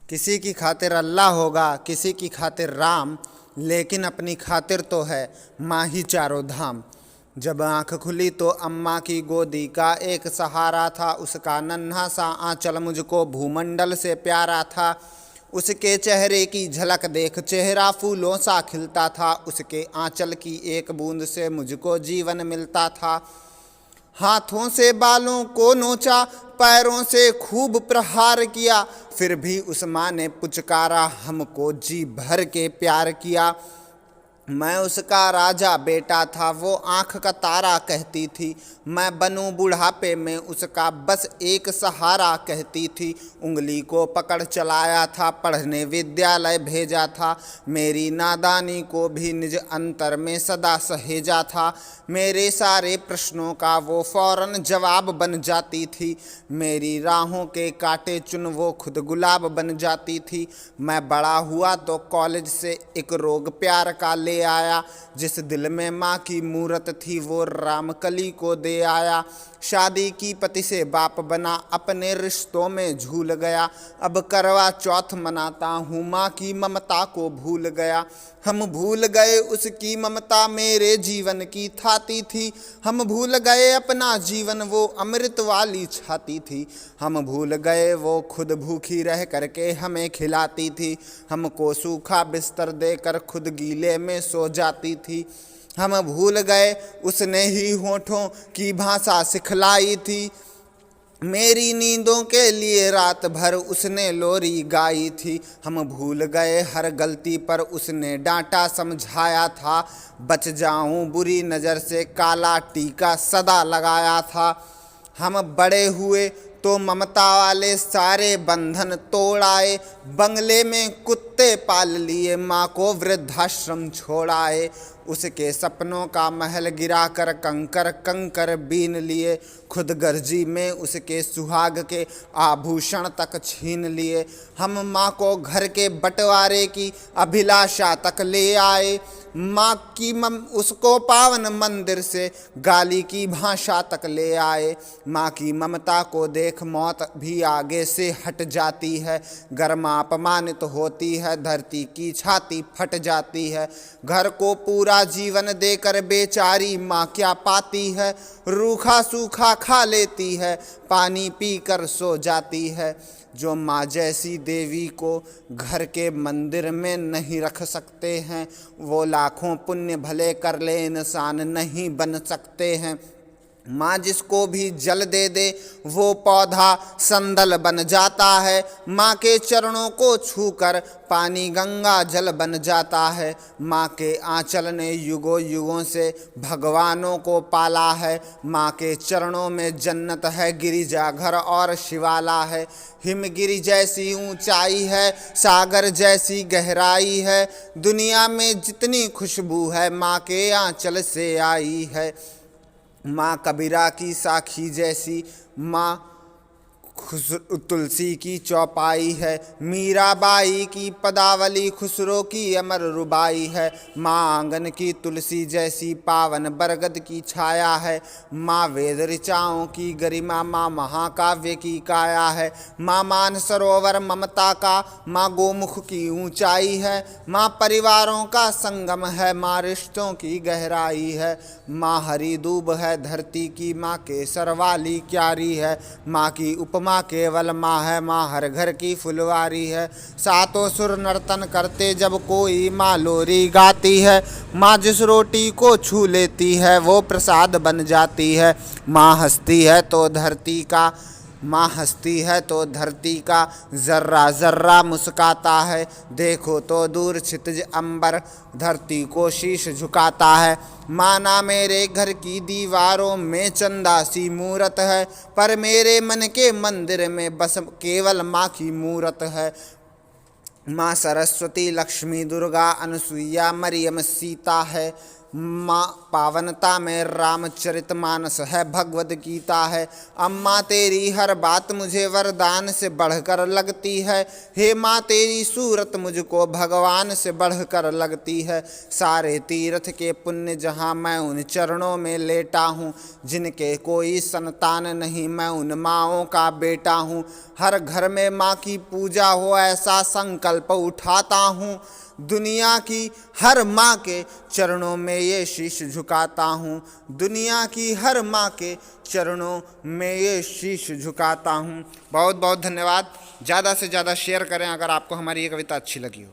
किसी की खातिर अल्लाह होगा, किसी की खातिर राम, लेकिन अपनी खातिर तो है माँ ही चारों धाम। जब आँख खुली तो अम्मा की गोदी का एक सहारा था, उसका नन्हा सा आंचल मुझको भूमंडल से प्यारा था। उसके चेहरे की झलक देख चेहरा फूलों सा खिलता था, उसके आंचल की एक बूंद से मुझको जीवन मिलता था। हाथों से बालों को नोचा, पैरों से खूब प्रहार किया, फिर भी उस माँ ने पुचकारा, हमको जी भर के प्यार किया। मैं उसका राजा बेटा था, वो आँख का तारा कहती थी। मैं बनूं बुढ़ापे में उसका बस एक सहारा कहती थी। उंगली को पकड़ चलाया था, पढ़ने विद्यालय भेजा था, मेरी नादानी को भी निज अंतर में सदा सहेजा था। मेरे सारे प्रश्नों का वो फौरन जवाब बन जाती थी, मेरी राहों के कांटे चुन वो खुद गुलाब बन जाती थी। मैं बड़ा हुआ तो कॉलेज से एक रोग प्यार का ले आया, जिस दिल में माँ की मूरत थी वो रामकली को दे आया। शादी की पति से बाप बना, अपने रिश्तों में झूल गया, अब करवा चौथ मनाता हूँ माँ की ममता को भूल गया। हम भूल गए उसकी ममता मेरे जीवन की थाती थी, हम भूल गए अपना जीवन वो अमृत वाली छाती थी। हम भूल गए वो खुद भूखी रह करके हमें खिलाती थी, हमको सूखा बिस्तर देकर खुद गीले में सो जाती थी। हम भूल गए उसने ही होठों की भाषा सिखलाई थी, मेरी नींदों के लिए रात भर उसने लोरी गाई थी। हम भूल गए हर गलती पर उसने डांटा समझाया था, बच जाऊं बुरी नज़र से काला टीका सदा लगाया था। हम बड़े हुए तो ममता वाले सारे बंधन तोड़ आए, बंगले में कुत्ते पाल लिए, माँ को वृद्धाश्रम छोड़ाए। उसके सपनों का महल गिरा कर कंकर कंकर बीन लिए, खुद गर्जी में उसके सुहाग के आभूषण तक छीन लिए। हम माँ को घर के बंटवारे की अभिलाषा तक ले आए, माँ की उसको पावन मंदिर से गाली की भाषा तक ले आए। माँ की ममता को देख मौत भी आगे से हट जाती है, गर्मा अपमानित होती है, धरती की छाती फट जाती है। घर को पूरा जीवन देकर बेचारी माँ क्या पाती है, रूखा सूखा खा लेती है, पानी पीकर सो जाती है। जो माँ जैसी देवी को घर के मंदिर में नहीं रख सकते हैं, वो लाखों पुण्य भले कर ले इंसान नहीं बन सकते हैं। माँ जिसको भी जल दे दे वो पौधा संदल बन जाता है, माँ के चरणों को छूकर पानी गंगा जल बन जाता है। माँ के आंचल ने युगों युगों से भगवानों को पाला है, माँ के चरणों में जन्नत है, गिरिजा घर और शिवाला है। हिमगिरी जैसी ऊंचाई है, सागर जैसी गहराई है, दुनिया में जितनी खुशबू है माँ के आंचल से आई है। माँ कबीरा की साखी जैसी, माँ तुलसी की चौपाई है, मीराबाई की पदावली खुसरो की अमर रुबाई है। माँ आंगन की तुलसी जैसी पावन बरगद की छाया है, माँ वेद ऋचाओं की गरिमा, माँ महाकाव्य की काया है। माँ मान सरोवर ममता का, माँ गोमुख की ऊंचाई है, माँ परिवारों का संगम है, माँ रिश्तों की गहराई है। माँ हरी दूब है धरती की, माँ केसर वाली क्यारी है, माँ की उपमा माँ केवल माँ है, माँ हर घर की फुलवारी है। सातों सुर नर्तन करते जब कोई माँ लोरी गाती है, माँ जिस रोटी को छू लेती है वो प्रसाद बन जाती है। माँ हंसती है तो धरती का, माँ हंसती है तो धरती का जर्रा जर्रा मुस्काता है, देखो तो दूर क्षितिज अंबर धरती को शीश झुकाता है। माना मेरे घर की दीवारों में चंदा सी मूरत है, पर मेरे मन के मंदिर में बस केवल माँ की मूरत है। माँ सरस्वती लक्ष्मी दुर्गा अनसुईया मरियम सीता है, माँ पावनता में रामचरितमानस है, भगवद गीता है। अम्मा तेरी हर बात मुझे वरदान से बढ़कर लगती है। हे माँ तेरी सूरत मुझको भगवान से बढ़कर लगती है। सारे तीर्थ के पुण्य जहाँ मैं उन चरणों में लेटा हूँ, जिनके कोई संतान नहीं मैं उन माँओं का बेटा हूँ। हर घर में माँ की पूजा हो ऐसा संकल्प उठाता हूँ। दुनिया की हर माँ के चरणों में ये शीश झुकाता हूँ। दुनिया की हर माँ के चरणों में ये शीश झुकाता हूँ। बहुत बहुत धन्यवाद। ज़्यादा से ज़्यादा शेयर करें अगर आपको हमारी ये कविता अच्छी लगी हो।